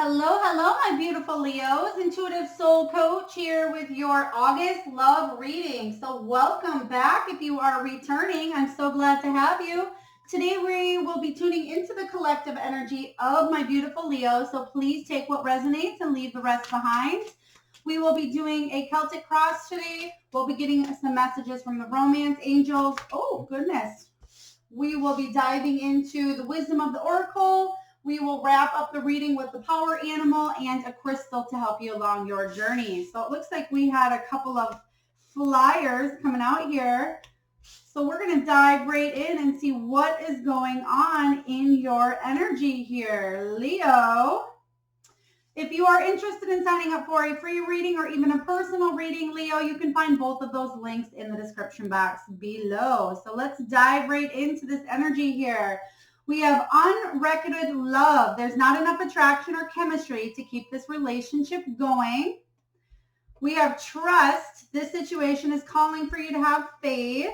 Hello, hello, my beautiful Leos. Intuitive Soul Coach here with your August love reading. So welcome back. If you are returning, I'm so glad to have you. Today we will be tuning into the collective energy of my beautiful Leo. So please take what resonates and leave the rest behind. We will be doing a Celtic cross today. We'll be getting some messages from the romance angels. Oh, goodness. We will be diving into the wisdom of the oracle. We will wrap up the reading with the power animal and a crystal to help you along your journey. So it looks like we had a couple of flyers coming out here. So we're going to dive right in and see what is going on in your energy here, Leo. If you are interested in signing up for a free reading or even a personal reading, Leo, you can find both of those links in the description box below. So let's dive right into this energy here. We have unrequited love. There's not enough attraction or chemistry to keep this relationship going. We have trust. This situation is calling for you to have faith.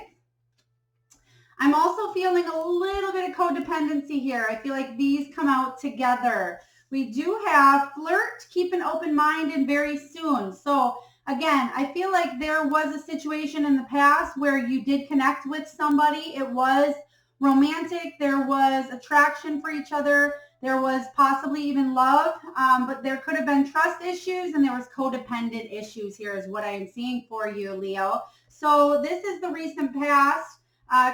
I'm also feeling a little bit of codependency here. I feel like these come out together. We do have flirt, keep an open mind, and very soon. So again, I feel like there was a situation in the past where you did connect with somebody. It was romantic. There was attraction for each other. There was possibly even love, but there could have been trust issues and there was codependent issues here is what I am seeing for you, Leo. So this is the recent past.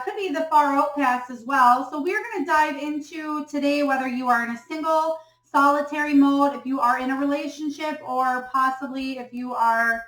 Could be the far out past as well. So we're going to dive into today whether you are in a single, solitary mode, if you are in a relationship, or possibly if you are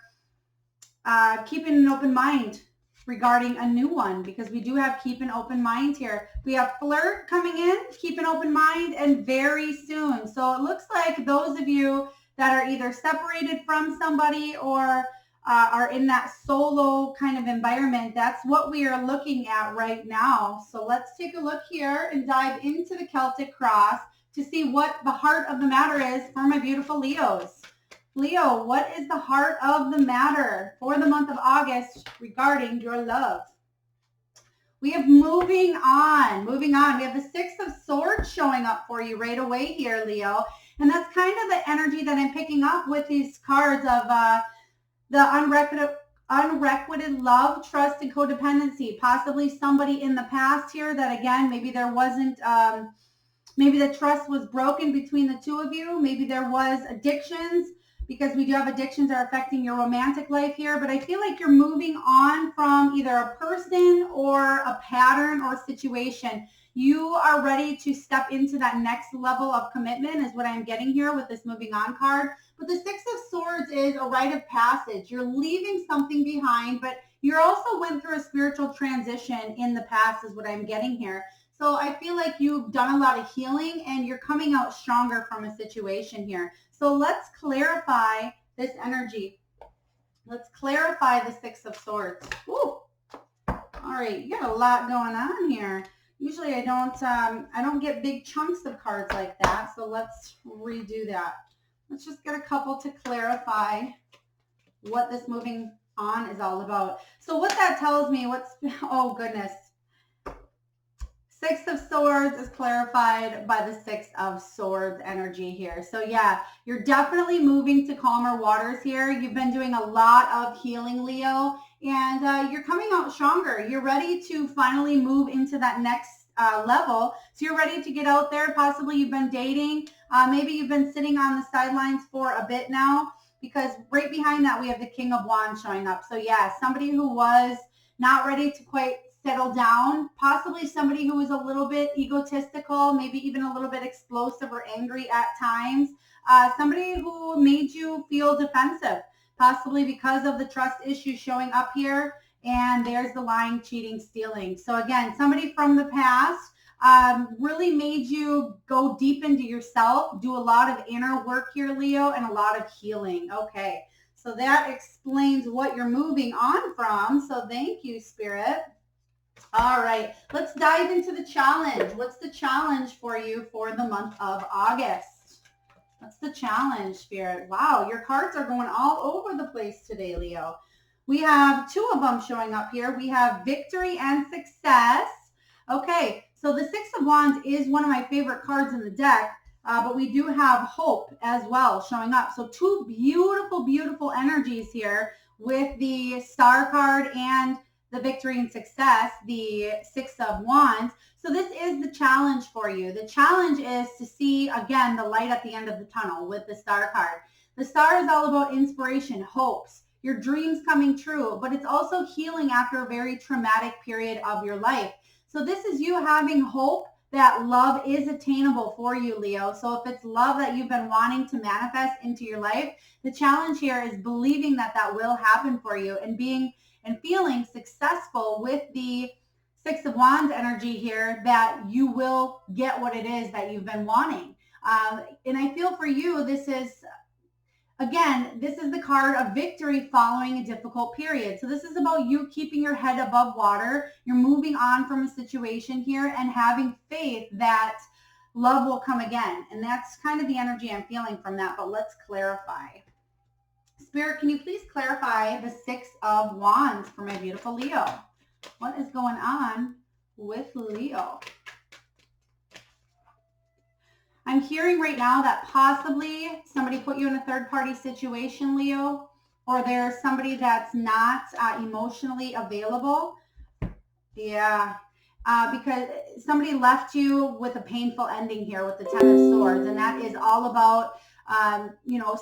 keeping an open mind regarding a new one, because we do have keep an open mind here. We have flirt coming in, keep an open mind, and very soon. So it looks like those of you that are either separated from somebody or are in that solo kind of environment, that's what we are looking at right now. So let's take a look here and dive into the Celtic cross to see what the heart of the matter is for my beautiful Leos. Leo, what is the heart of the matter for the month of August regarding your love? We have moving on. We have the Six of Swords showing up for you right away here, Leo. And that's kind of the energy that I'm picking up with these cards of the unrequited love, trust, and codependency. Possibly somebody in the past here that, again, maybe there wasn't... maybe the trust was broken between the two of you. Maybe there was addictions, because we do have addictions that are affecting your romantic life here. But I feel like you're moving on from either a person or a pattern or situation. You are ready to step into that next level of commitment is what I'm getting here with this moving on card. But the Six of Swords is a rite of passage. You're leaving something behind, but you also went through a spiritual transition in the past is what I'm getting here. So I feel like you've done a lot of healing and you're coming out stronger from a situation here. So let's clarify this energy. Let's clarify the Six of Swords. Ooh. All right, you got a lot going on here. Usually I don't get big chunks of cards like that. So let's redo that. Let's just get a couple to clarify what this moving on is all about. So what that tells me, oh goodness. Six of Swords is clarified by the Six of Swords energy here. So yeah, you're definitely moving to calmer waters here. You've been doing a lot of healing, Leo, and you're coming out stronger. You're ready to finally move into that next level. So you're ready to get out there. Possibly you've been dating. Maybe you've been sitting on the sidelines for a bit now, because right behind that we have the King of Wands showing up. So yeah, somebody who was not ready to quite settle down, possibly somebody who is a little bit egotistical, maybe even a little bit explosive or angry at times, somebody who made you feel defensive, possibly because of the trust issues showing up here, and there's the lying, cheating, stealing. So again, somebody from the past really made you go deep into yourself, do a lot of inner work here, Leo, and a lot of healing. Okay, so that explains what you're moving on from. So thank you, Spirit. All right, let's dive into the challenge. What's the challenge for you for the month of August? What's the challenge, Spirit? Wow, your cards are going all over the place today, Leo. We have two of them showing up here. We have victory and success. Okay, so the Six of Wands is one of my favorite cards in the deck. but we do have hope as well showing up. So two beautiful, beautiful energies here with the Star card and the Victory and Success, the Six of Wands. So this is the challenge for you. The challenge is to see, again, the light at the end of the tunnel with the Star card. The Star is all about inspiration, hopes, your dreams coming true, but it's also healing after a very traumatic period of your life. So this is you having hope that love is attainable for you, Leo. So if it's love that you've been wanting to manifest into your life, the challenge here is believing that that will happen for you and being and feeling successful with the Six of Wands energy here, that you will get what it is that you've been wanting. And I feel for you, this is, again, this is the card of victory following a difficult period. So this is about you keeping your head above water. You're moving on from a situation here and having faith that love will come again. And that's kind of the energy I'm feeling from that. But let's clarify. Spirit, can you please clarify the Six of Wands for my beautiful Leo? What is going on with Leo? I'm hearing right now that possibly somebody put you in a third-party situation, Leo, or there's somebody that's not emotionally available. Yeah, because somebody left you with a painful ending here with the Ten of Swords, and that is all about,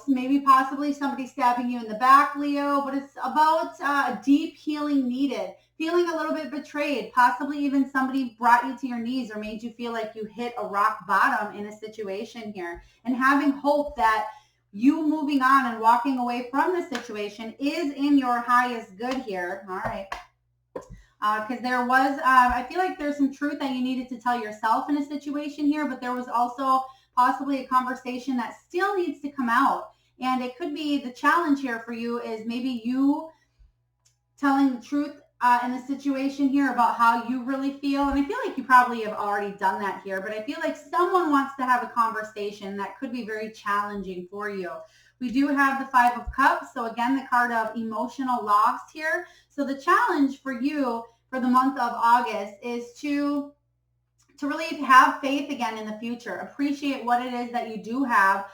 maybe possibly somebody stabbing you in the back, Leo, but it's about deep healing needed. Feeling a little bit betrayed, possibly even somebody brought you to your knees or made you feel like you hit a rock bottom in a situation here, and having hope that you moving on and walking away from the situation is in your highest good here. All right. Because there was, I feel like there's some truth that you needed to tell yourself in a situation here, but there was also possibly a conversation that still needs to come out. And it could be the challenge here for you is maybe you telling the truth in a situation here about how you really feel. And I feel like you probably have already done that here, but I feel like someone wants to have a conversation that could be very challenging for you. We do have the Five of Cups. So again, the card of emotional loss here. So the challenge for you for the month of August is to really have faith again in the future. Appreciate what it is that you do have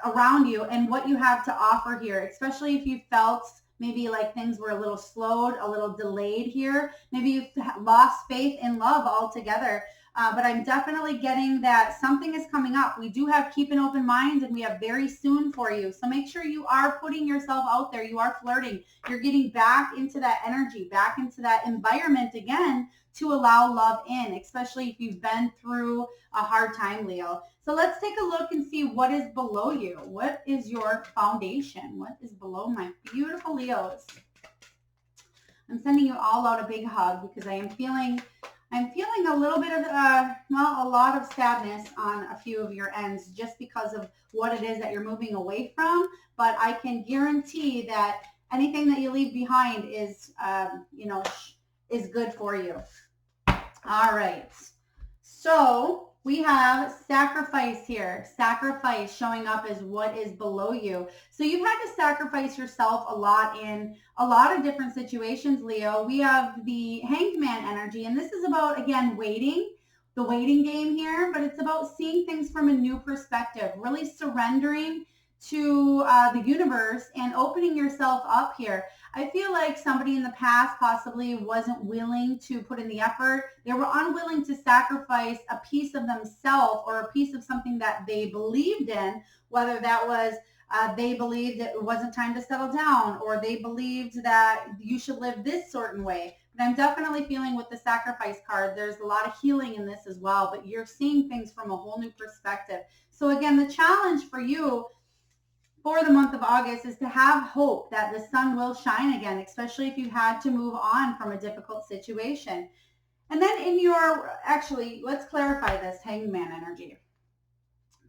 around you and what you have to offer here, especially if you felt maybe like things were a little slowed, a little delayed here. Maybe you've lost faith in love altogether. But I'm definitely getting that something is coming up. We do have Keep an Open Mind, and we have very soon for you. So make sure you are putting yourself out there. You are flirting. You're getting back into that energy, back into that environment again to allow love in, especially if you've been through a hard time, Leo. So let's take a look and see what is below you. What is your foundation? What is below my beautiful Leos? I'm sending you all out a big hug because I'm feeling a little bit of, a lot of sadness on a few of your ends just because of what it is that you're moving away from. But I can guarantee that anything that you leave behind is, is good for you. All right. So we have sacrifice here. Sacrifice showing up as what is below you. So you've had to sacrifice yourself a lot in a lot of different situations, Leo. We have the Hanged Man energy, and this is about, again, waiting, the waiting game here, but it's about seeing things from a new perspective, really surrendering to the universe and opening yourself up here. I feel like somebody in the past possibly wasn't willing to put in the effort. They were unwilling to sacrifice a piece of themselves or a piece of something that they believed in, whether that was they believed that it wasn't time to settle down, or they believed that you should live this certain way. But I'm definitely feeling with the sacrifice card, there's a lot of healing in this as well, but you're seeing things from a whole new perspective. So again, the challenge for you for the month of August is to have hope that the sun will shine again, especially if you've had to move on from a difficult situation. And then let's clarify this Hanged Man energy.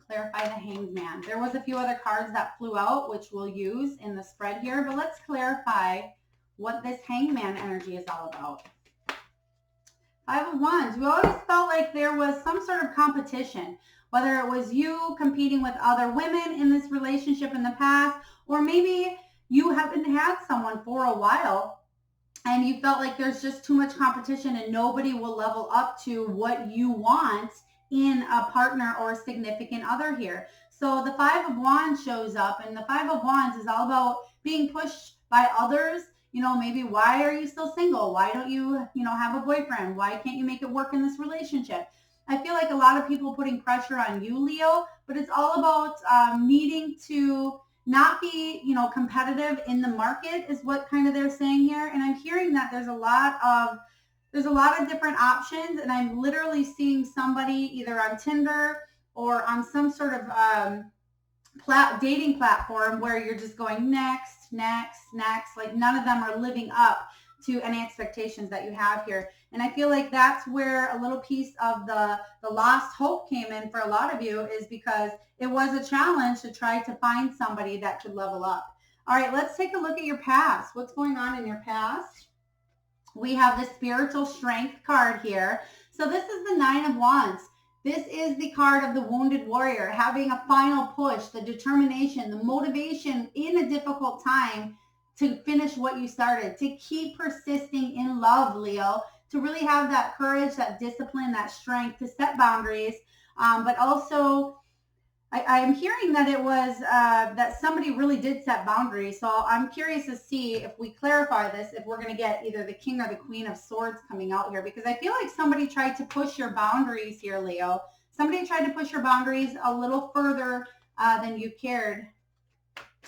Clarify the Hanged Man. There was a few other cards that flew out, which we'll use in the spread here, but let's clarify what this Hanged Man energy is all about. Five of Wands. You always felt like there was some sort of competition, whether it was you competing with other women in this relationship in the past, or maybe you haven't had someone for a while and you felt like there's just too much competition and nobody will level up to what you want in a partner or significant other here. So the Five of Wands shows up, and the Five of Wands is all about being pushed by others. Maybe why are you still single? Why don't you, have a boyfriend? Why can't you make it work in this relationship? I feel like a lot of people putting pressure on you, Leo, but it's all about needing to not be, competitive in the market is what kind of they're saying here. And I'm hearing that there's a lot of different options, and I'm literally seeing somebody either on Tinder or on some sort of dating platform where you're just going next, like none of them are living up to any expectations that you have here. And I feel like that's where a little piece of the lost hope came in for a lot of you, is because it was a challenge to try to find somebody that could level up. All right, let's take a look at your past. What's going on in your past? We have the Spiritual Strength card here. So this is the Nine of Wands. This is the card of the wounded warrior, having a final push, the determination, the motivation in a difficult time to finish what you started, to keep persisting in love, Leo, to really have that courage, that discipline, that strength to set boundaries. But also, I'm hearing that it was that somebody really did set boundaries. So I'm curious to see if we clarify this, if we're going to get either the King or the Queen of Swords coming out here, because I feel like somebody tried to push your boundaries here, Leo. Somebody tried to push your boundaries a little further than you cared.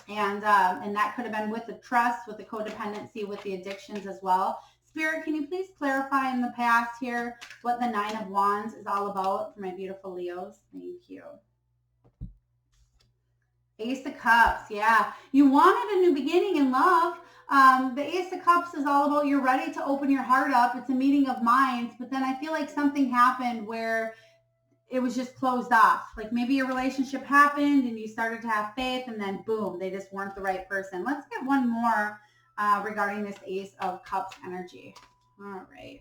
And that could have been with the trust, with the codependency, with the addictions as well. Spirit, can you please clarify in the past here what the Nine of Wands is all about for my beautiful Leos? Thank you. Ace of Cups, yeah. You wanted a new beginning in love. The Ace of Cups is all about you're ready to open your heart up. It's a meeting of minds, but then I feel like something happened where it was just closed off. Like maybe a relationship happened and you started to have faith, and then boom, they just weren't the right person. Let's get one more regarding this Ace of Cups energy. All right.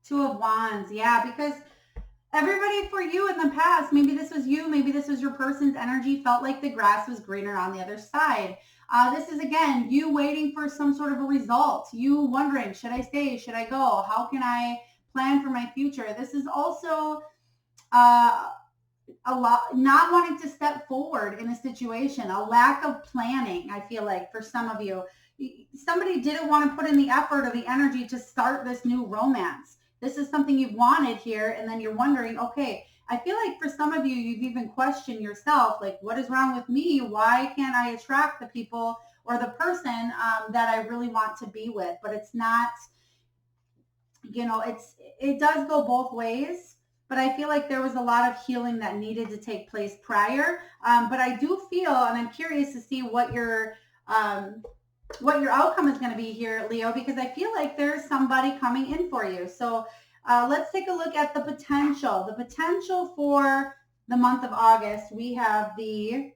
Two of Wands, yeah, because everybody for you in the past, maybe this was you, maybe this was your person's energy, felt like the grass was greener on the other side. This is, again, you waiting for some sort of a result. You wondering, should I stay? Should I go? How can I plan for my future? This is also a lot, not wanting to step forward in a situation, a lack of planning. I feel like for some of you, somebody didn't want to put in the effort or the energy to start this new romance. This is something you've wanted here, and then you're wondering, okay, I feel like for some of you, you've even questioned yourself, like, what is wrong with me? Why can't I attract the people or the person that I really want to be with? But it's not, it does go both ways. But I feel like there was a lot of healing that needed to take place prior. But I do feel, and I'm curious to see what your outcome is going to be here, Leo, because I feel like there's somebody coming in for you. So let's take a look at the potential. The potential for the month of August, we have the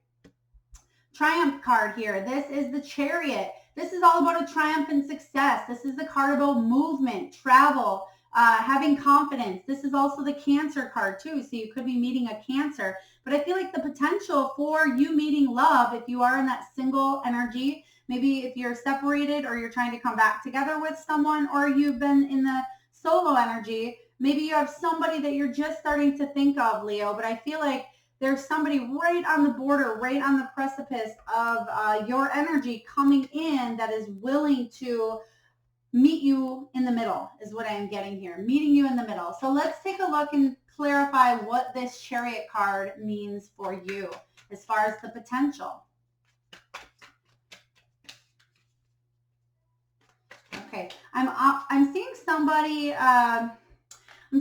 Triumph card here. This is the Chariot. This is all about a triumph and success. This is the card about movement, travel, having confidence. This is also the Cancer card too. So you could be meeting a Cancer. But I feel like the potential for you meeting love, if you are in that single energy, maybe if you're separated or you're trying to come back together with someone, or you've been in the solo energy, maybe you have somebody that you're just starting to think of, Leo. But I feel like there's somebody right on the border, right on the precipice of your energy coming in that is willing to meet you in the middle, is what I am getting here. Meeting you in the middle. So let's take a look and clarify what this Chariot card means for you as far as the potential. Okay, I'm seeing somebody. I'm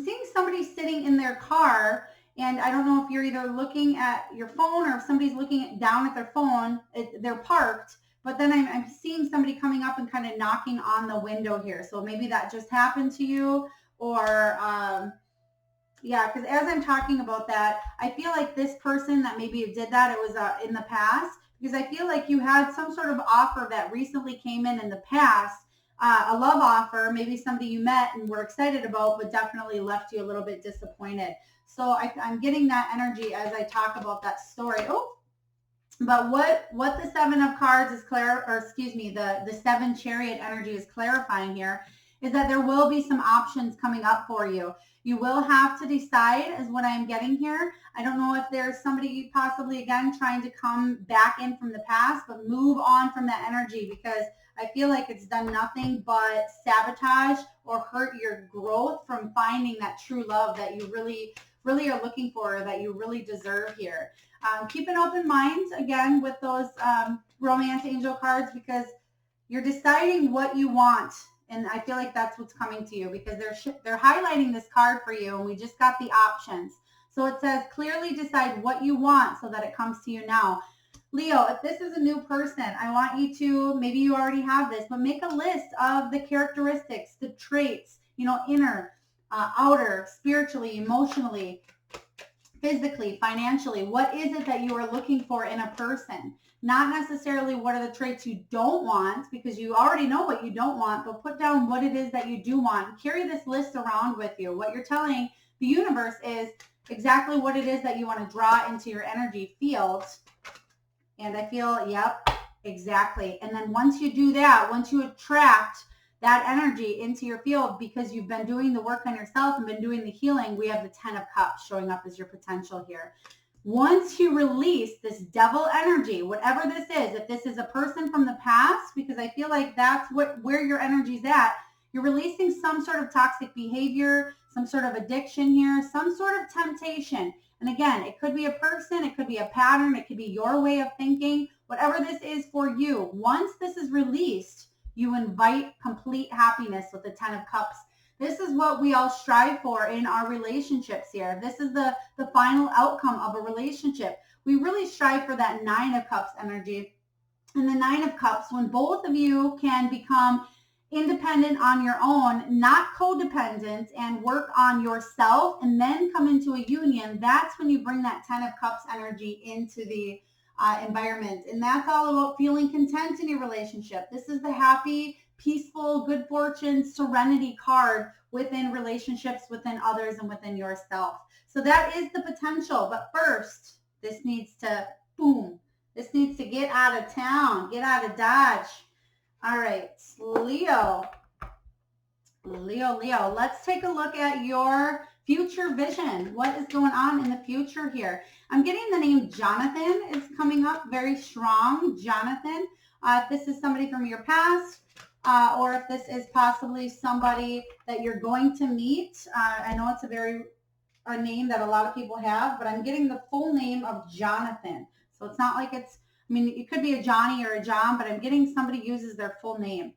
seeing somebody sitting in their car, and I don't know if you're either looking at your phone or if somebody's looking down at their phone. They're parked, but then I'm seeing somebody coming up and kind of knocking on the window here. So maybe that just happened to you, or yeah, because as I'm talking about that, I feel like this person that maybe did that, it was in the past, because I feel like you had some sort of offer that recently came in the past. A love offer, maybe somebody you met and were excited about, but definitely left you a little bit disappointed. So I'm getting that energy as I talk about that story. Oh, but what the Seven of Cards is the Seven Chariot energy is clarifying here is that there will be some options coming up for you. You will have to decide, is what I'm getting here. I don't know if there's somebody possibly, again, trying to come back in from the past, but move on from that energy, because I feel like it's done nothing but sabotage or hurt your growth from finding that true love that you really are looking for, or that you really deserve here. Keep an open mind, again, with those romance angel cards, because you're deciding what you want. And I feel like that's what's coming to you, because they're highlighting this card for you, and we just got the options. So it says, clearly decide what you want so that it comes to you now. Leo, if this is a new person, I want you to, maybe you already have this, but make a list of the characteristics, the traits, inner, outer, spiritually, emotionally, physically, financially. What is it that you are looking for in a person? Not necessarily what are the traits you don't want, because you already know what you don't want, but put down what it is that you do want. Carry this list around with you. What you're telling the universe is exactly what it is that you want to draw into your energy field. And I feel, yep, exactly. And then once you do that, once you attract that energy into your field, because you've been doing the work on yourself and been doing the healing, we have the 10 of Cups showing up as your potential here. Once you release this devil energy, whatever this is, if this is a person from the past, because I feel like that's where your energy's at, you're releasing some sort of toxic behavior, some sort of addiction here, some sort of temptation. And again, it could be a person, it could be a pattern, it could be your way of thinking, whatever this is for you. Once this is released, you invite complete happiness with the 10 of Cups. This is what we all strive for in our relationships here. This is the final outcome of a relationship. We really strive for that 9 of Cups energy. And the 9 of Cups, when both of you can become independent on your own, not codependent, and work on yourself and then come into a union, that's when you bring that 10 of Cups energy into the environment. And that's all about feeling content in your relationship. This is the happy, peaceful, good fortune, serenity card within relationships, within others, and within yourself. So that is the potential. But first, this needs to, boom, this needs to get out of town, get out of Dodge. All right, Leo, let's take a look at your future vision. What is going on in the future here? I'm getting the name Jonathan is coming up very strong. Jonathan, if this is somebody from your past, or if this is possibly somebody that you're going to meet. I know it's a name that a lot of people have, but I'm getting the full name of Jonathan. So it's not like it could be a Johnny or a John, but I'm getting somebody uses their full name.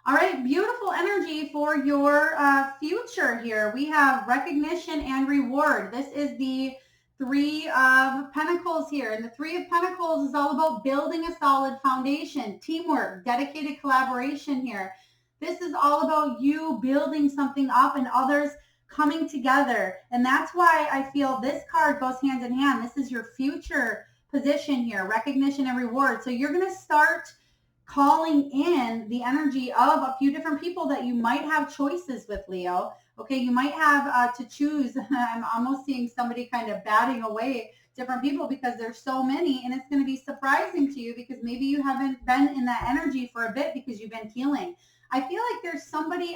All right, beautiful energy for your future here. We have recognition and reward. This is the 3 of Pentacles here. And the 3 of Pentacles is all about building a solid foundation, teamwork, dedicated collaboration here. This is all about you building something up and others coming together. And that's why I feel this card goes hand in hand. This is your future position here, recognition and reward. So you're going to start calling in the energy of a few different people that you might have choices with, Leo. Okay, you might have to choose. I'm almost seeing somebody kind of batting away different people because there's so many, and it's going to be surprising to you because maybe you haven't been in that energy for a bit because you've been healing. I feel like there's somebody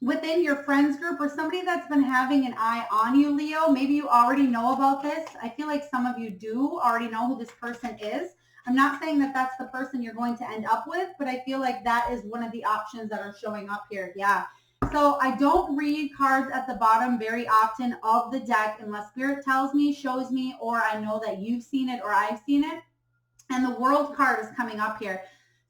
within your friends group or somebody that's been having an eye on you, Leo. Maybe you already know about this. I feel like some of you do already know who this person is. I'm not saying that that's the person you're going to end up with, but I feel like that is one of the options that are showing up here. Yeah. So I don't read cards at the bottom very often of the deck unless Spirit tells me, shows me, or I know that you've seen it or I've seen it. And the World card is coming up here.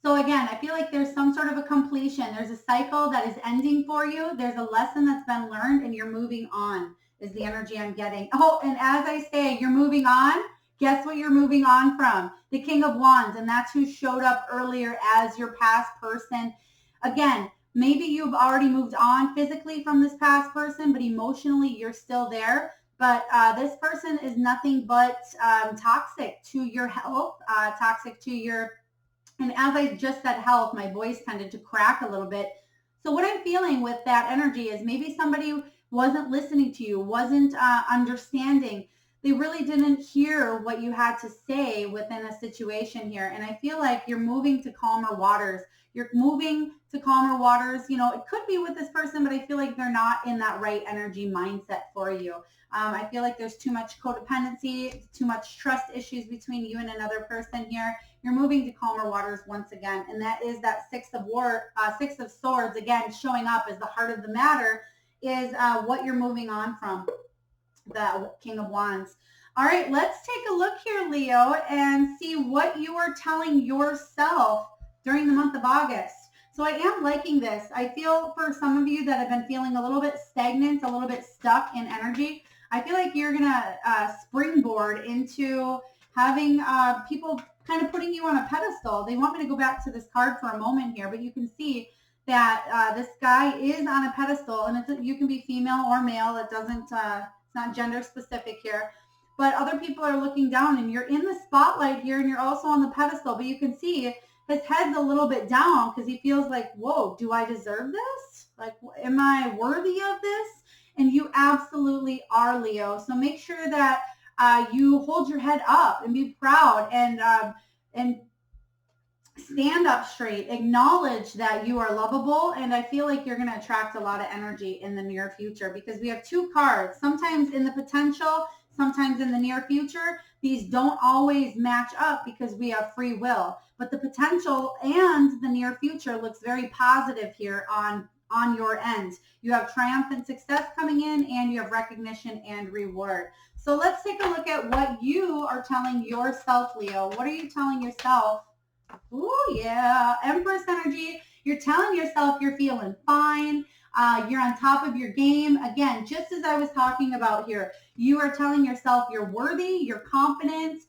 So again, I feel like there's some sort of a completion. There's a cycle that is ending for you. There's a lesson that's been learned and you're moving on is the energy I'm getting. Oh, and as I say, you're moving on. Guess what you're moving on from? The King of Wands, and that's who showed up earlier as your past person. Again, maybe you've already moved on physically from this past person, but emotionally you're still there. But this person is nothing but toxic to your health, toxic to your, and as I just said health, my voice tended to crack a little bit. So what I'm feeling with that energy is maybe somebody wasn't listening to you, wasn't understanding. they really didn't hear what you had to say within a situation here. And I feel like you're moving to calmer waters. You're moving to calmer waters. You know, it could be with this person, but I feel like they're not in that right energy mindset for you. I feel like there's too much codependency, too much trust issues between you and another person here. You're moving to calmer waters once again, and that is that Six of Swords again showing up as the heart of the matter is what you're moving on from, the King of Wands. All right, let's take a look here, Leo, and see what you are telling yourself during the month of August. So I am liking this. I feel for some of you that have been feeling a little bit stagnant, a little bit stuck in energy, I feel like you're going to springboard into having people kind of putting you on a pedestal. They want me to go back to this card for a moment here, but you can see that this guy is on a pedestal, and you can be female or male. It doesn't, it's not gender specific here, but other people are looking down, and you're in the spotlight here, and you're also on the pedestal, but you can see his head's a little bit down because he feels like, whoa, do I deserve this? Like, am I worthy of this? And you absolutely are, Leo. So make sure that you hold your head up and be proud and stand up straight. Acknowledge that you are lovable, and I feel like you're going to attract a lot of energy in the near future because we have two cards. Sometimes in the potential, sometimes in the near future. These don't always match up because we have free will, but the potential and the near future looks very positive here on your end. You have triumphant success coming in, and you have recognition and reward. So let's take a look at what you are telling yourself, Leo. What are you telling yourself? Oh yeah, Empress energy. You're telling yourself you're feeling fine. You're on top of your game. Again, just as I was talking about here, you are telling yourself you're worthy, you're confident,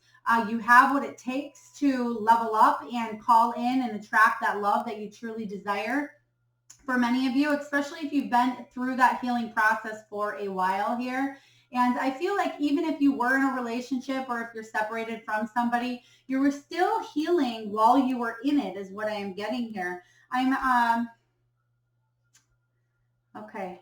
you have what it takes to level up and call in and attract that love that you truly desire. For many of you, especially if you've been through that healing process for a while here. And I feel like even if you were in a relationship or if you're separated from somebody, you were still healing while you were in it is what I am getting here. Okay.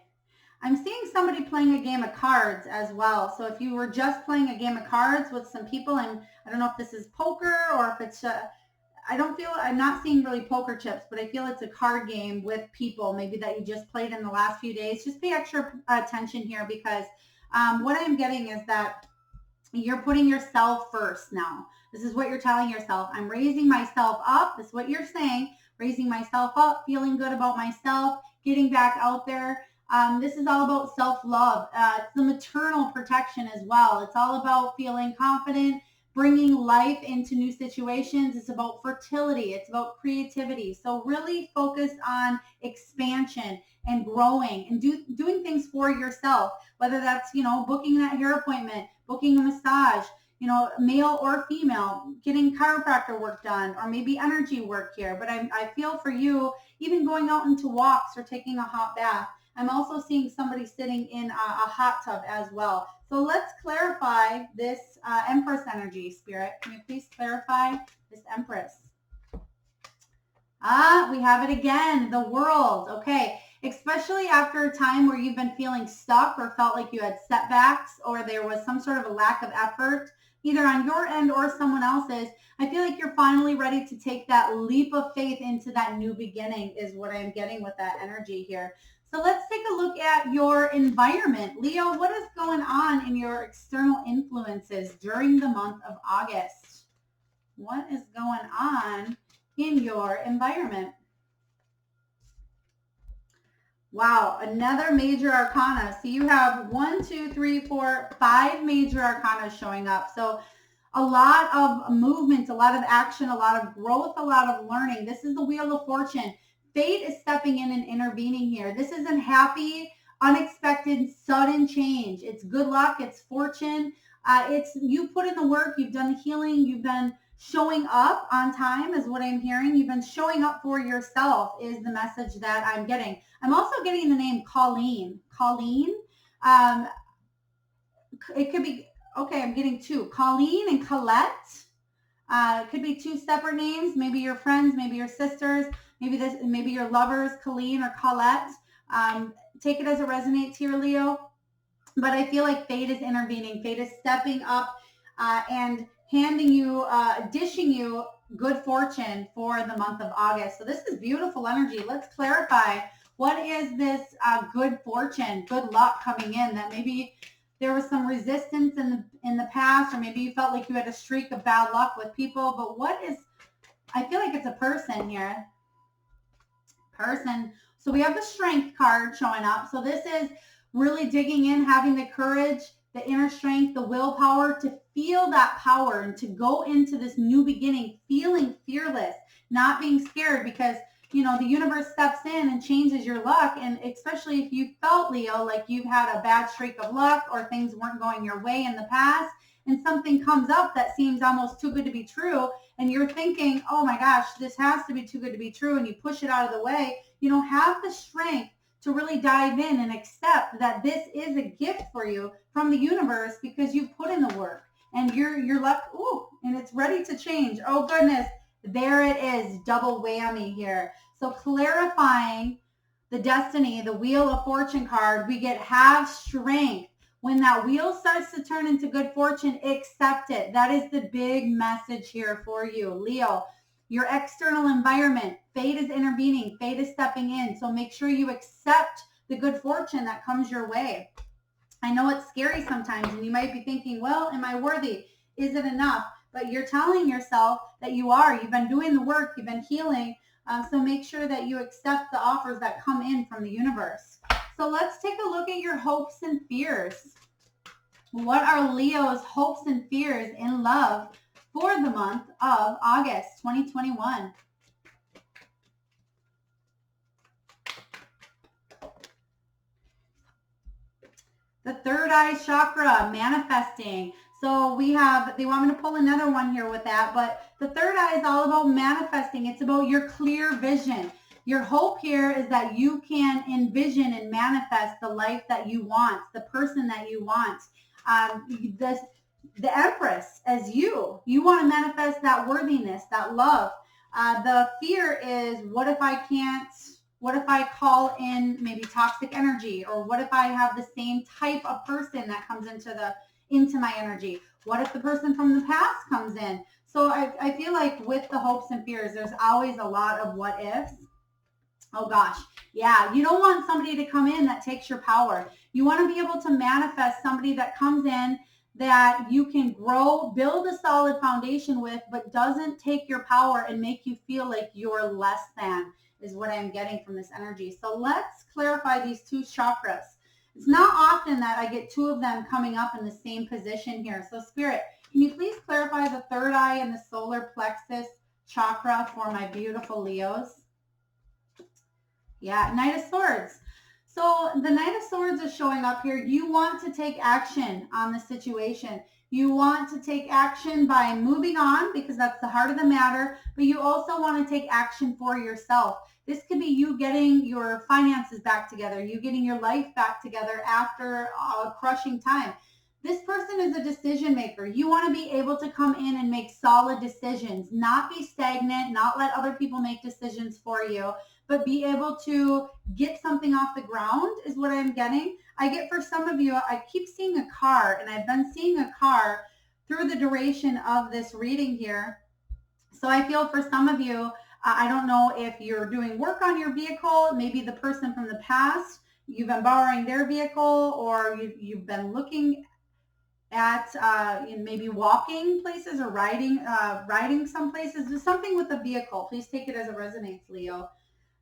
I'm seeing somebody playing a game of cards as well. So if you were just playing a game of cards with some people, I don't know if this is poker or if it's I'm not seeing really poker chips, but I feel it's a card game with people maybe that you just played in the last few days. Just pay extra attention here because what I'm getting is that you're putting yourself first now. This is what you're telling yourself. I'm raising myself up. This is what you're saying. Raising myself up, feeling good about myself, getting back out there. This is all about self-love. It's the maternal protection as well. It's all about feeling confident, bringing life into new situations. It's about fertility. It's about creativity. So really focus on expansion and growing and doing things for yourself, whether that's, booking that hair appointment, booking a massage, male or female, getting chiropractor work done, or maybe energy work here. But I feel for you, even going out into walks or taking a hot bath. I'm also seeing somebody sitting in a hot tub as well. So let's clarify this Empress energy, Spirit. Can you please clarify this Empress? We have it again, the World. Okay, especially after a time where you've been feeling stuck or felt like you had setbacks or there was some sort of a lack of effort, either on your end or someone else's. I feel like you're finally ready to take that leap of faith into that new beginning is what I'm getting with that energy here. So let's take a look at your environment. Leo, what is going on in your external influences during the month of August? What is going on in your environment? Wow, another major arcana. So you have 5 major arcana showing up. So a lot of movement, a lot of action, a lot of growth, a lot of learning. This is the Wheel of Fortune. Fate is stepping in and intervening here. This isn't happy, unexpected, sudden change. It's good luck. It's fortune. It's you put in the work. You've done the healing. You've been showing up on time is what I'm hearing. You've been showing up for yourself is the message that I'm getting. I'm also getting the name Colleen. Colleen. It could be, okay, I'm getting 2. Colleen and Colette. It could be 2 separate names. Maybe your friends, maybe your sisters. Maybe your lovers, Colleen or Colette. Take it as it resonates here, Leo. but I feel like fate is intervening. Fate is stepping up and handing you, dishing you good fortune for the month of August. So this is beautiful energy. Let's clarify, what is this good fortune, good luck coming in that maybe there was some resistance in the past, or maybe you felt like you had a streak of bad luck with people. But what is, I feel like it's a person here. Person. So we have the Strength card showing up. So this is really digging in, having the courage, the inner strength, the willpower to feel that power and to go into this new beginning, feeling fearless, not being scared, because you know, the universe steps in and changes your luck. And especially if you felt, Leo, like you've had a bad streak of luck or things weren't going your way in the past, and something comes up that seems almost too good to be true, and you're thinking, oh my gosh, this has to be too good to be true, and you push it out of the way, you know, have the strength to really dive in and accept that this is a gift for you from the universe, because you've put in the work and your luck, ooh, and it's ready to change. Oh goodness, there it is, double whammy here. So clarifying the destiny, the Wheel of Fortune card, we get have strength. When that wheel starts to turn into good fortune, accept it. That is the big message here for you, Leo. Your external environment, fate is intervening, fate is stepping in. So make sure you accept the good fortune that comes your way. I know it's scary sometimes, and you might be thinking, well, am I worthy? Is it enough? But you're telling yourself that you are. You've been doing the work, you've been healing. So make sure that you accept the offers that come in from the universe. So let's take a look at your hopes and fears. What are Leo's hopes and fears in love for the month of August 2021? The third eye chakra, manifesting. So we have, they want me to pull another one here with that, but the third eye is all about manifesting. It's about your clear vision. Your hope here is that you can envision and manifest the life that you want, the person that you want. The Empress as you want to manifest that worthiness, that love. The fear is, what if I can't? What if I call in maybe toxic energy? Or what if I have the same type of person that comes into my energy? What if the person from the past comes in? So I feel like with the hopes and fears, there's always a lot of what ifs. Oh gosh, yeah, you don't want somebody to come in that takes your power. You want to be able to manifest somebody that comes in that you can grow, build a solid foundation with, but doesn't take your power and make you feel like you're less than, is what I'm getting from this energy. So let's clarify these two chakras. It's not often that I get two of them coming up in the same position here. So Spirit, can you please clarify the third eye and the solar plexus chakra for my beautiful Leos? Yeah, Knight of Swords. So the Knight of Swords is showing up here. You want to take action on the situation. You want to take action by moving on, because that's the heart of the matter, but you also want to take action for yourself. This could be you getting your finances back together, you getting your life back together after a crushing time. This person is a decision maker. You want to be able to come in and make solid decisions, not be stagnant, not let other people make decisions for you, but be able to get something off the ground is what I'm getting. I get, for some of you, I keep seeing a car, and I've been seeing a car through the duration of this reading here. So I feel for some of you, I don't know if you're doing work on your vehicle, maybe the person from the past, you've been borrowing their vehicle, or you've been looking at maybe walking places or riding some places. Do something with the vehicle. Please take it as it resonates, Leo.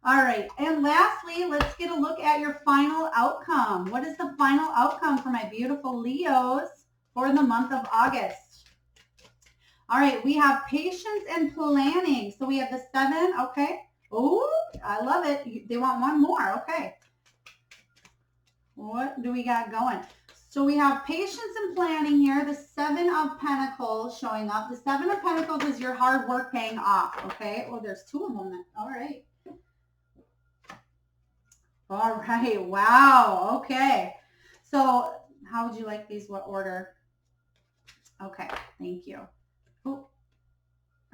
All right. And lastly, let's get a look at your final outcome. What is the final outcome for my beautiful Leos for the month of August? All right. We have patience and planning. So we have the 7. Okay. Oh, I love it. They want one more. Okay. What do we got going? So we have patience and planning here. The 7 of Pentacles showing up. The 7 of Pentacles is your hard work paying off. Okay. Oh, there's 2 of them. All right. All right. Wow. Okay. So how would you like these? What order? Okay. Thank you.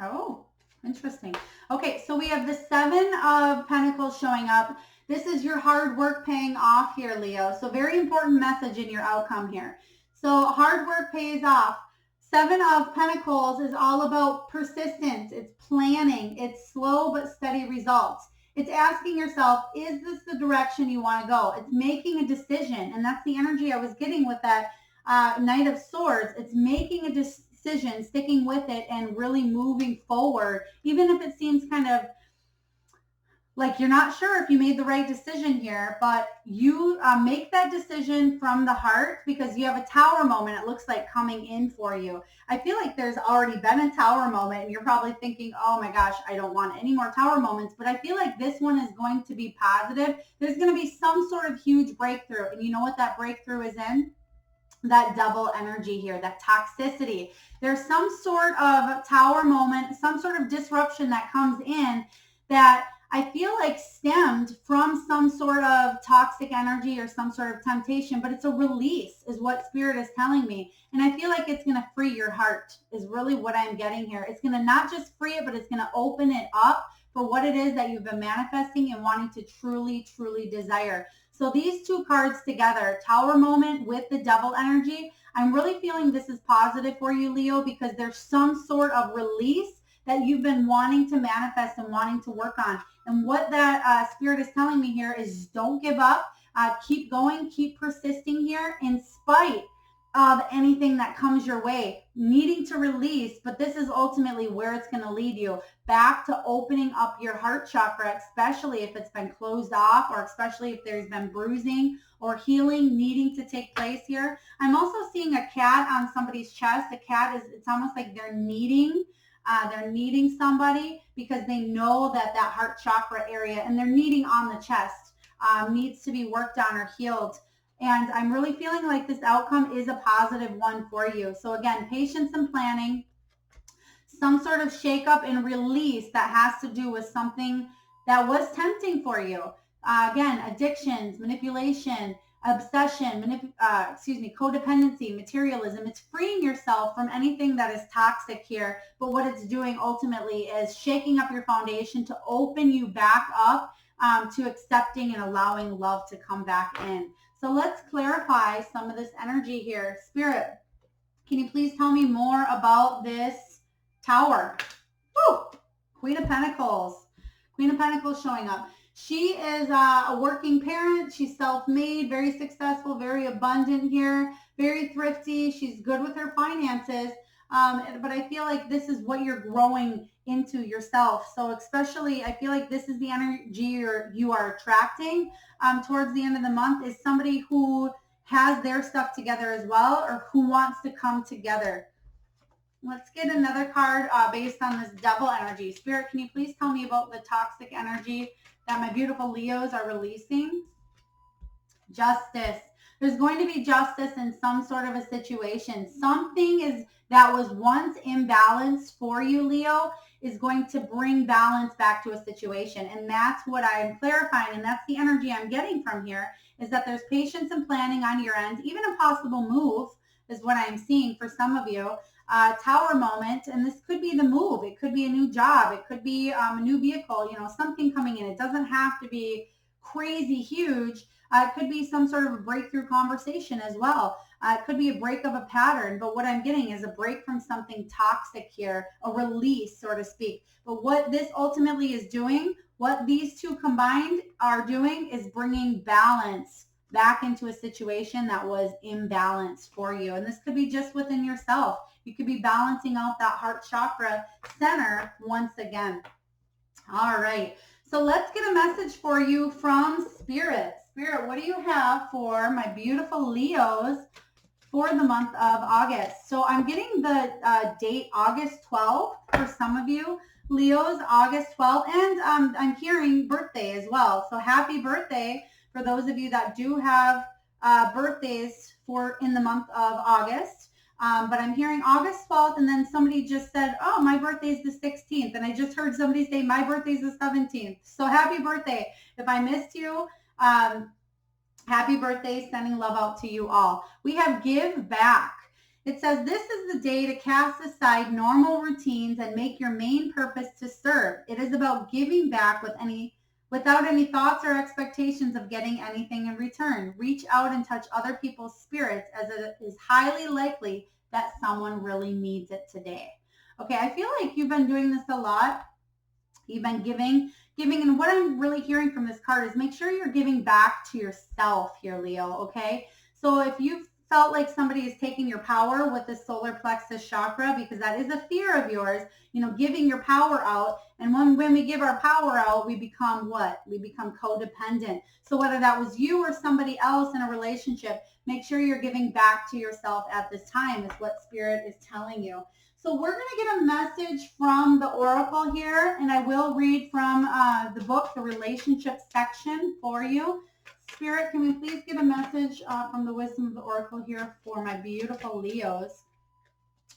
Oh, interesting. Okay. So we have the 7 of Pentacles showing up. This is your hard work paying off here, Leo. So very important message in your outcome here. So hard work pays off. Seven of Pentacles is all about persistence. It's planning. It's slow but steady results. It's asking yourself, is this the direction you want to go? It's making a decision. And that's the energy I was getting with that Knight of Swords. It's making a decision, sticking with it, and really moving forward, even if it seems kind of like you're not sure if you made the right decision here, but you make that decision from the heart because you have a tower moment, it looks like, coming in for you. I feel like there's already been a tower moment and you're probably thinking, oh my gosh, I don't want any more tower moments, but I feel like this one is going to be positive. There's going to be some sort of huge breakthrough, and you know what that breakthrough is in? That double energy here, that toxicity. There's some sort of tower moment, some sort of disruption that comes in that I feel like stemmed from some sort of toxic energy or some sort of temptation, but it's a release is what Spirit is telling me. And I feel like it's going to free your heart is really what I'm getting here. It's going to not just free it, but it's going to open it up for what it is that you've been manifesting and wanting to truly, truly desire. So these two cards together, Tower moment with the Devil energy, I'm really feeling this is positive for you, Leo, because there's some sort of release that you've been wanting to manifest and wanting to work on. And what that Spirit is telling me here is don't give up. Keep going. Keep persisting here in spite of anything that comes your way. Needing to release, but this is ultimately where it's going to lead you. Back to opening up your heart chakra, especially if it's been closed off or especially if there's been bruising or healing needing to take place here. I'm also seeing a cat on somebody's chest. A cat is, it's almost like they're needing somebody because they know that heart chakra area, and they're needing on the chest, needs to be worked on or healed. And I'm really feeling like this outcome is a positive one for you. So again, patience and planning, some sort of shakeup and release that has to do with something that was tempting for you. Again, addictions, manipulation, obsession, codependency, materialism. It's freeing yourself from anything that is toxic here. But what it's doing ultimately is shaking up your foundation to open you back up to accepting and allowing love to come back in. So let's clarify some of this energy here. Spirit, can you please tell me more about this Tower? Woo! Queen of Pentacles. Queen of Pentacles showing up. She is a working parent. She's self-made, very successful, very abundant here, very thrifty. She's good with her finances. But I feel like this is what you're growing into yourself. So especially, I feel like this is the energy you are attracting towards the end of the month, is somebody who has their stuff together as well, or who wants to come together. Let's get another card based on this Devil energy. Spirit, can you please tell me about the toxic energy that my beautiful Leos are releasing? Justice. There's going to be justice in some sort of a situation. Something that was once imbalanced for you, Leo, is going to bring balance back to a situation. And that's what I'm clarifying. And that's the energy I'm getting from here, is that there's patience and planning on your end. Even a possible move is what I'm seeing for some of you. Tower moment, and this could be the move. It could be a new job. It could be a new vehicle, something coming in. It doesn't have to be crazy huge. It could be some sort of a breakthrough conversation as well. It could be a break of a pattern, but what I'm getting is a break from something toxic here, a release, so to speak. But what this ultimately is doing, what these two combined are doing, is bringing balance back into a situation that was imbalanced for you. And this could be just within yourself. You could be balancing out that heart chakra center once again. All right. So let's get a message for you from Spirit. Spirit, what do you have for my beautiful Leos for the month of August? So I'm getting the date August 12th for some of you. Leos, August 12th. And I'm hearing birthday as well. So happy birthday for those of you that do have birthdays in the month of August. But I'm hearing August 12th, and then somebody just said, oh, my birthday's the 16th. And I just heard somebody say, my birthday's the 17th. So happy birthday. If I missed you, happy birthday. Sending love out to you all. We have give back. It says, this is the day to cast aside normal routines and make your main purpose to serve. It is about giving back without any thoughts or expectations of getting anything in return. Reach out and touch other people's spirits, as it is highly likely that someone really needs it today. Okay, I feel like you've been doing this a lot. You've been giving, and what I'm really hearing from this card is make sure you're giving back to yourself here, Leo, okay? So if you've felt like somebody is taking your power with the solar plexus chakra, because that is a fear of yours, giving your power out. And when we give our power out, we become what? We become codependent. So whether that was you or somebody else in a relationship, make sure you're giving back to yourself at this time is what Spirit is telling you. So we're going to get a message from the Oracle here, and I will read from the book, the relationship section for you. Spirit, can we please get a message from the wisdom of the Oracle here for my beautiful Leos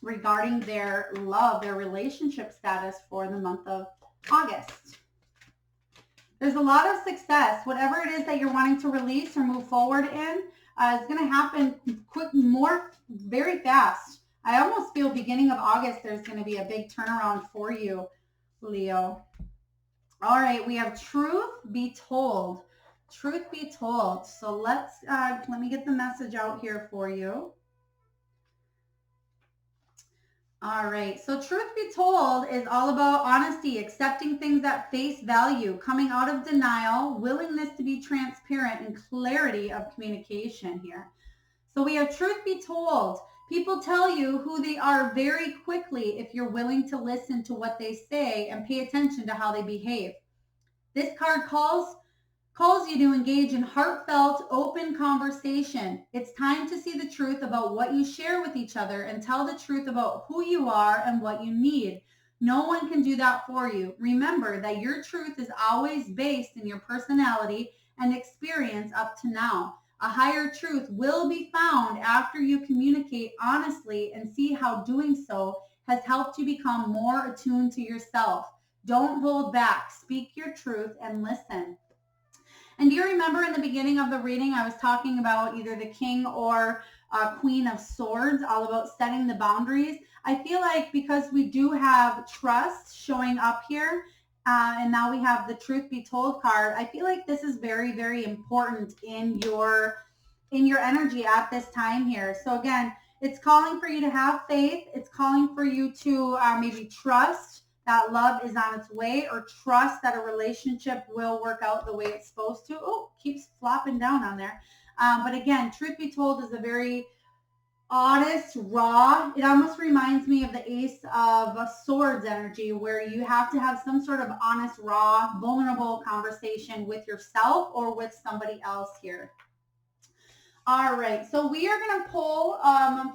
regarding their love, their relationship status for the month of August? There's a lot of success. Whatever it is that you're wanting to release or move forward in is going to happen very fast. I almost feel beginning of August, there's going to be a big turnaround for you, Leo. All right, we have truth be told. Truth be told. So let me get the message out here for you. All right, so truth be told is all about honesty, accepting things at face value, coming out of denial, willingness to be transparent, and clarity of communication here. So we have truth be told. People tell you who they are very quickly if you're willing to listen to what they say and pay attention to how they behave. This card calls you to engage in heartfelt, open conversation. It's time to see the truth about what you share with each other and tell the truth about who you are and what you need. No one can do that for you. Remember that your truth is always based in your personality and experience up to now. A higher truth will be found after you communicate honestly and see how doing so has helped you become more attuned to yourself. Don't hold back. Speak your truth and listen. And do you remember in the beginning of the reading, I was talking about either the King or Queen of Swords, all about setting the boundaries. I feel like because we do have trust showing up here, and now we have the truth be told card, I feel like this is very, very important in your energy at this time here. So again, it's calling for you to have faith. It's calling for you to maybe trust that love is on its way, or trust that a relationship will work out the way it's supposed to. Oh, keeps flopping down on there. But again, truth be told is a very honest, raw. It almost reminds me of the Ace of Swords energy, where you have to have some sort of honest, raw, vulnerable conversation with yourself or with somebody else here. All right, so we are going to pull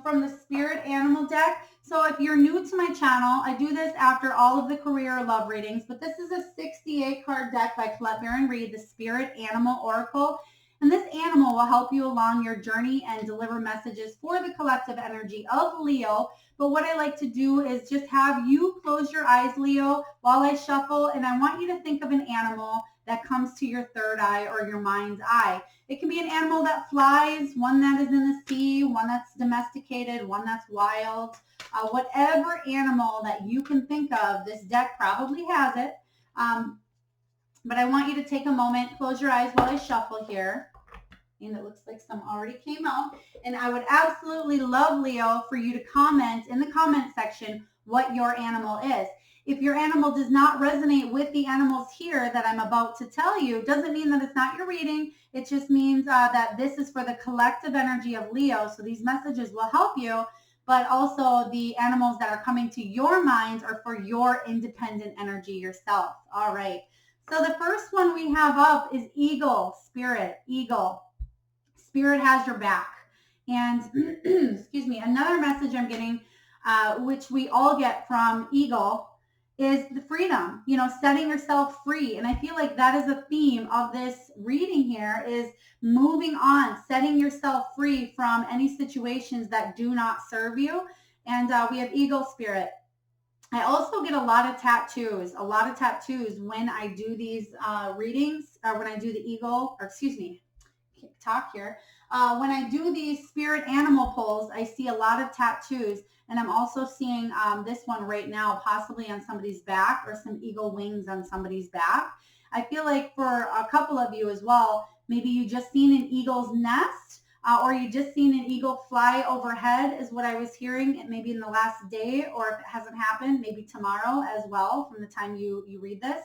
from the Spirit Animal deck. So if you're new to my channel, I do this after all of the career love readings, but this is a 68 card deck by Colette Baron Reid, the Spirit Animal Oracle. And this animal will help you along your journey and deliver messages for the collective energy of Leo. But what I like to do is just have you close your eyes, Leo, while I shuffle. And I want you to think of an animal that comes to your third eye or your mind's eye. It can be an animal that flies, one that is in the sea, one that's domesticated, one that's wild. Whatever animal that you can think of, this deck probably has it. But I want you to take a moment, close your eyes while I shuffle here. And it looks like some already came out. And I would absolutely love, Leo, for you to comment in the comment section what your animal is. If your animal does not resonate with the animals here that I'm about to tell you, doesn't mean that it's not your reading. It just means that this is for the collective energy of Leo. So these messages will help you, but also the animals that are coming to your minds are for your independent energy yourself. All right. So the first one we have up is Eagle, Spirit, Eagle. Spirit has your back. And excuse me, another message I'm getting, which we all get from Eagle, is the freedom, setting yourself free. And I feel like that is a theme of this reading here, is moving on, setting yourself free from any situations that do not serve you. And we have Eagle Spirit. I also get a lot of tattoos when I do these readings, or when I do the Eagle, or excuse me, talk here. When I do these spirit animal pulls, I see a lot of tattoos, and I'm also seeing this one right now, possibly on somebody's back, or some eagle wings on somebody's back. I feel like for a couple of you as well, maybe you just seen an eagle's nest, or you just seen an eagle fly overhead is what I was hearing, maybe in the last day, or if it hasn't happened, maybe tomorrow as well from the time you read this.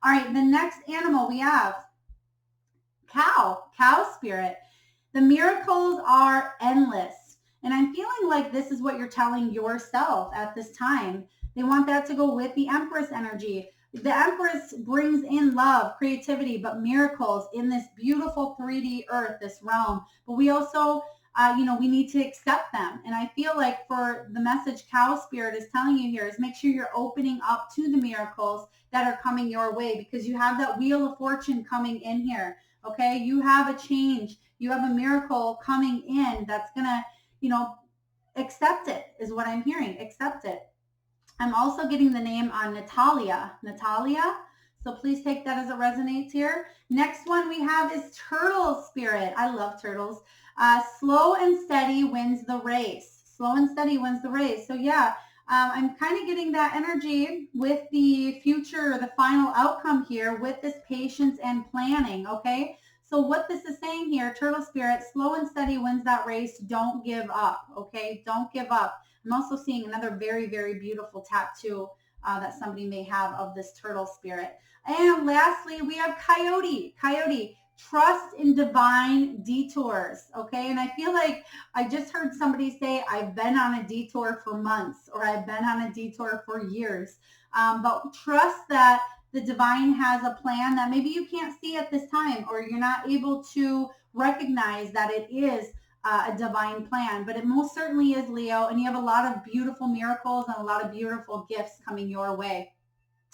All right, the next animal we have cow spirit. The miracles are endless. And I'm feeling like this is what you're telling yourself at this time. They want that to go with the Empress energy. The Empress brings in love, creativity, but miracles in this beautiful 3D earth, this realm. But we also, we need to accept them. And I feel like for the message cow spirit is telling you here is make sure you're opening up to the miracles that are coming your way, because you have that wheel of fortune coming in here. Okay, you have a change. You have a miracle coming in that's going to, accept it is what I'm hearing. Accept it. I'm also getting the name on Natalia. So please take that as it resonates here. Next one we have is turtle spirit. I love turtles. Slow and steady wins the race. Slow and steady wins the race. So yeah, I'm kind of getting that energy with the future, the final outcome here with this patience and planning, okay? So what this is saying here, turtle spirit, slow and steady wins that race. Don't give up, okay? Don't give up. I'm also seeing another very, very beautiful tattoo that somebody may have of this turtle spirit. And lastly, we have coyote. Trust in divine detours, okay? And I feel like I just heard somebody say, I've been on a detour for months, or I've been on a detour for years. But trust that the divine has a plan that maybe you can't see at this time, or you're not able to recognize that it is a divine plan, but it most certainly is, Leo, and you have a lot of beautiful miracles and a lot of beautiful gifts coming your way.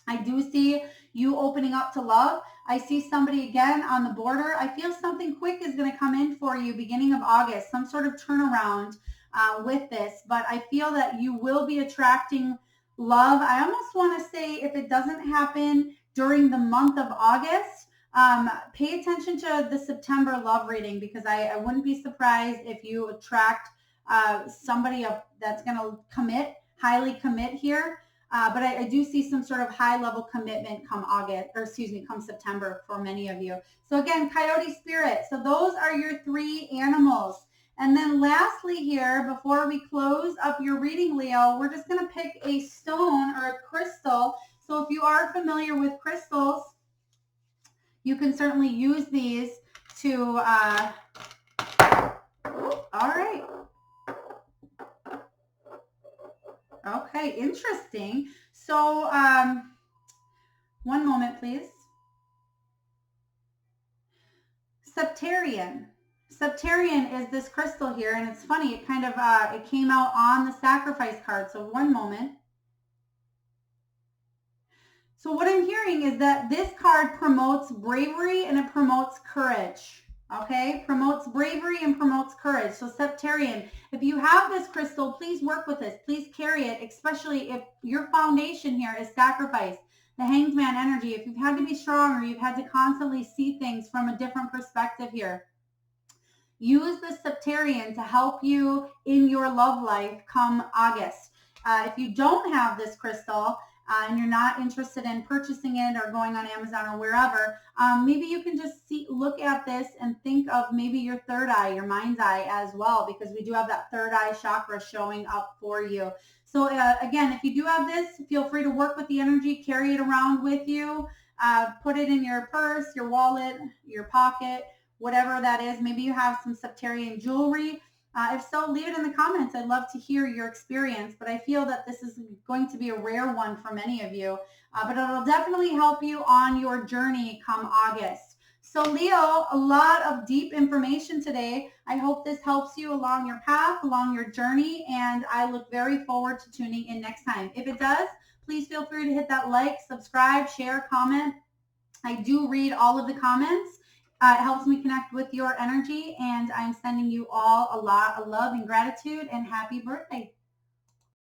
I do see you opening up to love. I see somebody again on the border. I feel something quick is going to come in for you beginning of August, some sort of turnaround with this, but I feel that you will be attracting love. I almost want to say if it doesn't happen during the month of August, pay attention to the September love reading, because I wouldn't be surprised if you attract somebody that's going to highly commit here. But I do see some sort of high level commitment come September for many of you. So again, coyote spirit. So those are your 3 animals. And then lastly here, before we close up your reading, Leo, we're just going to pick a stone or a crystal. So if you are familiar with crystals, you can certainly use these to, all right. Okay, interesting. So one moment, please. Septarian. Septarian is this crystal here, and it's funny, it kind of, it came out on the sacrifice card. So one moment. So what I'm hearing is that this card promotes bravery and it promotes courage. Okay, promotes bravery and promotes courage. So Septarian, if you have this crystal, please work with this. Please carry it, especially if your foundation here is sacrifice, the Hanged Man energy. If you've had to be strong, or you've had to constantly see things from a different perspective here, use the Septarian to help you in your love life come August. If you don't have this crystal, and you're not interested in purchasing it or going on Amazon or wherever, maybe you can just look at this and think of maybe your third eye, your mind's eye as well, because we do have that third eye chakra showing up for you. So again, if you do have this, feel free to work with the energy, carry it around with you, put it in your purse, your wallet, your pocket, whatever that is. Maybe you have some Septarian jewelry. If so, leave it in the comments. I'd love to hear your experience, but I feel that this is going to be a rare one for many of you, but it'll definitely help you on your journey come August. So Leo, a lot of deep information today. I hope this helps you along your path, along your journey, and I look very forward to tuning in next time. If it does, please feel free to hit that like, subscribe, share, comment. I do read all of the comments. It helps me connect with your energy, and I'm sending you all a lot of love and gratitude, and happy birthday.